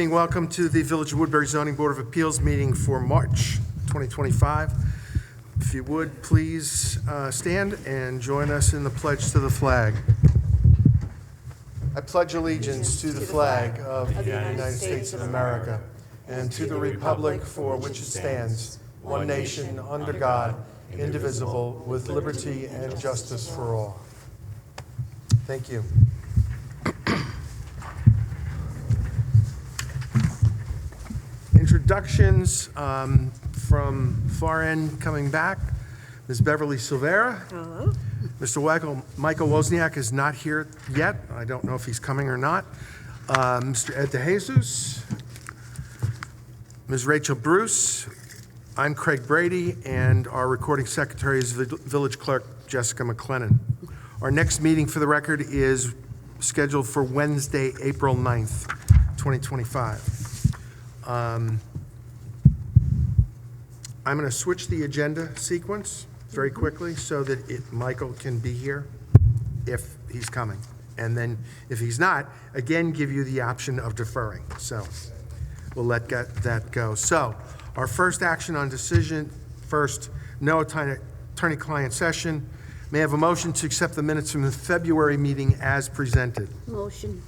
Welcome to the Village of Woodbury Zoning Board of Appeals meeting for March 2025. If you would, please stand and join us in the pledge to the flag. I pledge allegiance to the flag of the United States of America and to the republic for which it stands, one nation, under God, indivisible, with liberty and justice for all. Thank you. Introductions from far end coming back. Ms. Beverly Silvera. Hello. Mr. Michael Wozniak is not here yet. I don't know if he's coming or not. Mr. Ed DeJesus. Ms. Rachel Bruce. I'm Craig Brady, and our recording secretary is Village Clerk Jessica McLennan. Our next meeting, for the record, is scheduled for Wednesday, April 9th, 2025. I'm going to switch the agenda sequence very quickly so that Michael can be here if he's coming. And then if he's not, again, give you the option of deferring. So we'll let that go. So our first action on decision, first, no attorney-client session. May I have a motion to accept the minutes from the February meeting as presented? Motion.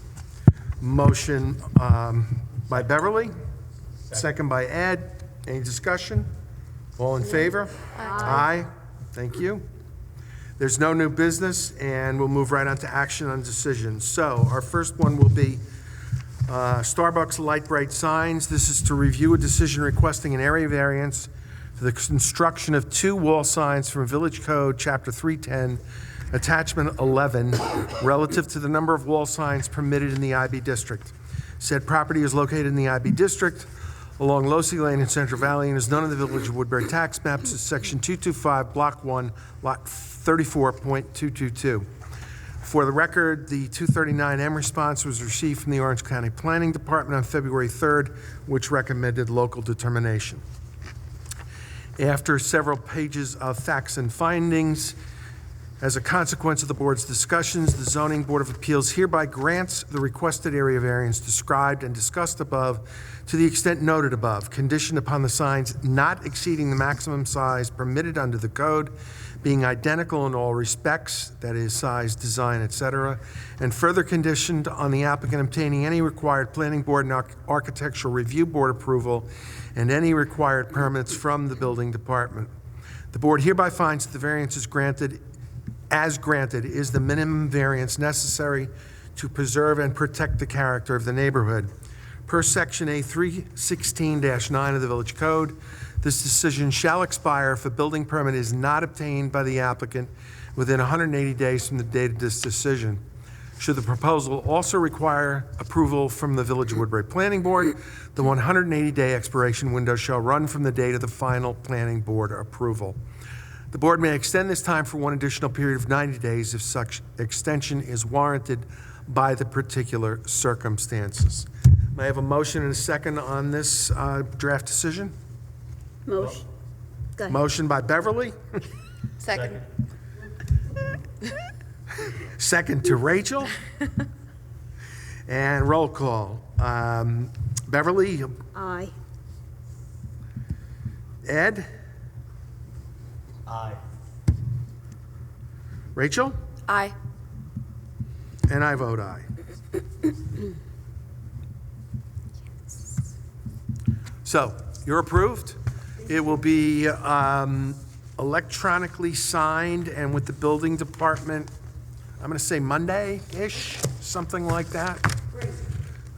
Motion by Beverly, second by Ed. Any discussion? All in favor? Aye. Thank you. There's no new business, and we'll move right on to action on decisions. So our first one will be Starbucks Light Bright Signs. This is to review a decision requesting an area variance for the construction of 2 wall signs from Village Code, Chapter 310, Attachment 11, relative to the number of wall signs permitted in the IB District. Said property is located in the IB District along Losey Lane in Central Valley and is known in the Village of Woodbury tax maps as Section 225, Block 1, Lot 34.222. For the record, the 239M response was received from the Orange County Planning Department on February 3rd, which recommended local determination. After several pages of facts and findings, as a consequence of the board's discussions, the Zoning Board of Appeals hereby grants the requested area variance described and discussed above to the extent noted above, conditioned upon the signs not exceeding the maximum size permitted under the code, being identical in all respects, that is, size, design, etc., and further conditioned on the applicant obtaining any required planning board and architectural review board approval and any required permits from the building department. The board hereby finds that the variance is granted is the minimum variance necessary to preserve and protect the character of the neighborhood. Per Section A316-9 of the Village Code, this decision shall expire if a building permit is not obtained by the applicant within 180 days from the date of this decision. Should the proposal also require approval from the Village of Woodbury Planning Board, the 180-day expiration window shall run from the date of the final Planning Board approval. The board may extend this time for one additional period of 90 days if such extension is warranted by the particular circumstances. May I have a motion and a second on this draft decision? Motion. Go ahead. Motion by Beverly. Second. Second to Rachel. And roll call. Beverly. Aye. Ed. Aye. Rachel? Aye. And I vote aye. So, you're approved. It will be electronically signed and with the building department, I'm going to say Monday-ish, something like that.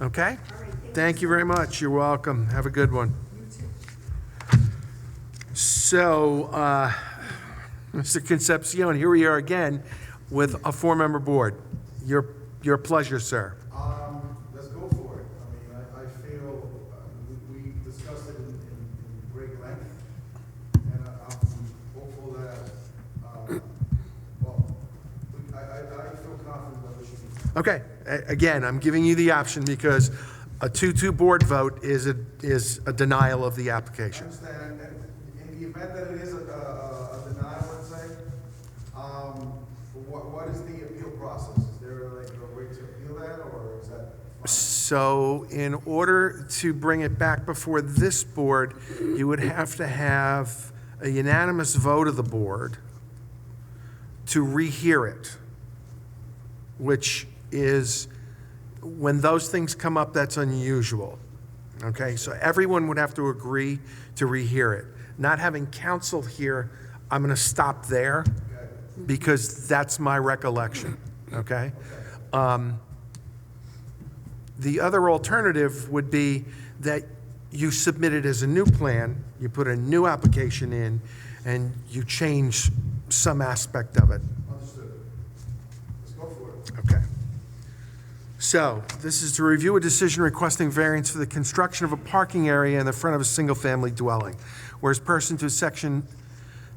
Okay? Thank you very much. You're welcome. Have a good one. So, Mr. Concepcion, here we are again with a 4-member board. Your pleasure, sir. Let's go for it. I mean, I feel we discussed it in great length, and I'm hopeful that, I feel confident that we should be. Okay. Again, I'm giving you the option because a 2-2 board vote is a denial of the application. I understand. And in the event that it is a denial, let's say, what is the appeal process? Is there like a way to appeal that, or is that fine? So in order to bring it back before this board, you would have to have a unanimous vote of the board to rehear it, which is, when those things come up, that's unusual. Okay, so everyone would have to agree to rehear it. Not having counsel here, I'm going to stop there because that's my recollection, okay? The other alternative would be that you submit it as a new plan, you put a new application in, and you change some aspect of it. Understood. Let's go for it. Okay. So, this is to review a decision requesting variance for the construction of a parking area in the front of a single-family dwelling. Whereas pursuant to Section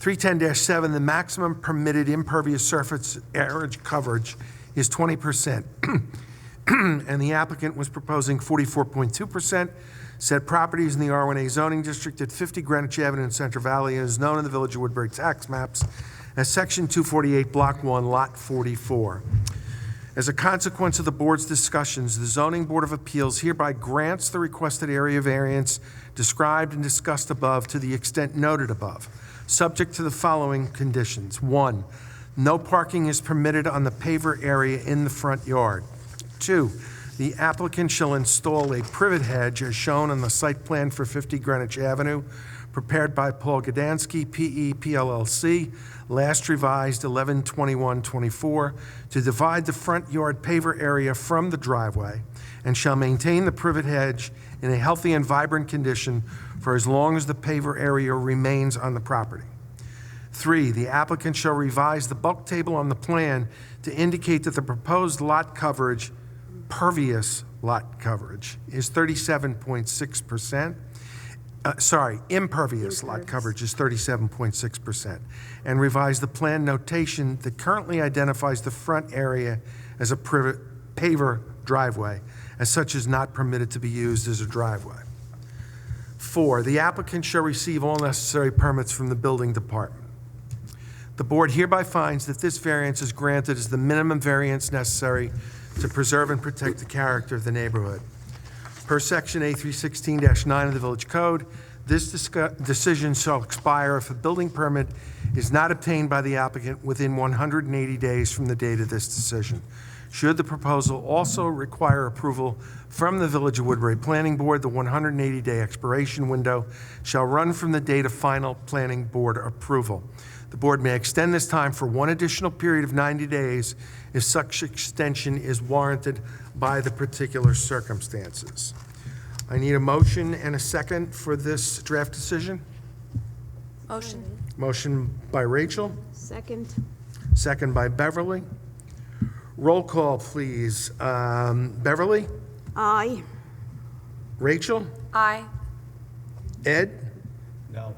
310-7, the maximum permitted impervious surface area coverage is 20%, and the applicant was proposing 44.2%. Said property is in the R1A zoning district at 50 Greenwich Avenue in Central Valley and is known in the Village of Woodbury tax maps as Section 248, Block 1, Lot 44. As a consequence of the board's discussions, the Zoning Board of Appeals hereby grants the requested area variance described and discussed above to the extent noted above, subject to the following conditions. 1, no parking is permitted on the paver area in the front yard. 2, the applicant shall install a privet hedge as shown on the site plan for 50 Greenwich Avenue, prepared by Paul Gdansky, P.E., PLLC, last revised 11/21/24, to divide the front yard paver area from the driveway, and shall maintain the privet hedge in a healthy and vibrant condition for as long as the paver area remains on the property. 3, the applicant shall revise the bulk table on the plan to indicate that the proposed lot coverage, pervious lot coverage, is 37.6%. Impervious lot coverage is 37.6%, and revise the plan notation that currently identifies the front area as a paver driveway, as such is not permitted to be used as a driveway. 4, the applicant shall receive all necessary permits from the building department. The board hereby finds that this variance is granted as the minimum variance necessary to preserve and protect the character of the neighborhood. Per Section A316-9 of the Village Code, this decision shall expire if a building permit is not obtained by the applicant within 180 days from the date of this decision. Should the proposal also require approval from the Village of Woodbury Planning Board, the 180-day expiration window shall run from the date of final planning board approval. The board may extend this time for one additional period of 90 days if such extension is warranted by the particular circumstances. I need a motion and a second for this draft decision. Motion. Motion by Rachel, Second. second by Beverly. Roll call, please. Beverly? Aye. Rachel? Aye. Ed? No.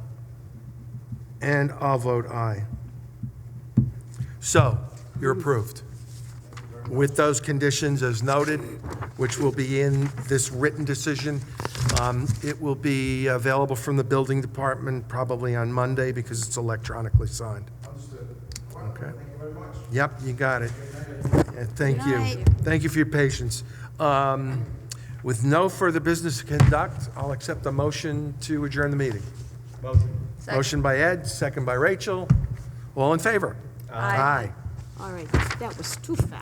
And I'll vote aye. So, you're approved. With those conditions as noted, which will be in this written decision. It will be available from the building department probably on Monday because it's electronically signed. Understood. Okay. Thank you very much. Yep, you got it. Yeah, thank you. Good night. Thank you for your patience. With no further business to conduct, I'll accept a motion to adjourn the meeting. Motion. Motion by Ed, second by Rachel. All in favor? Aye. Aye. All right, that was too fast.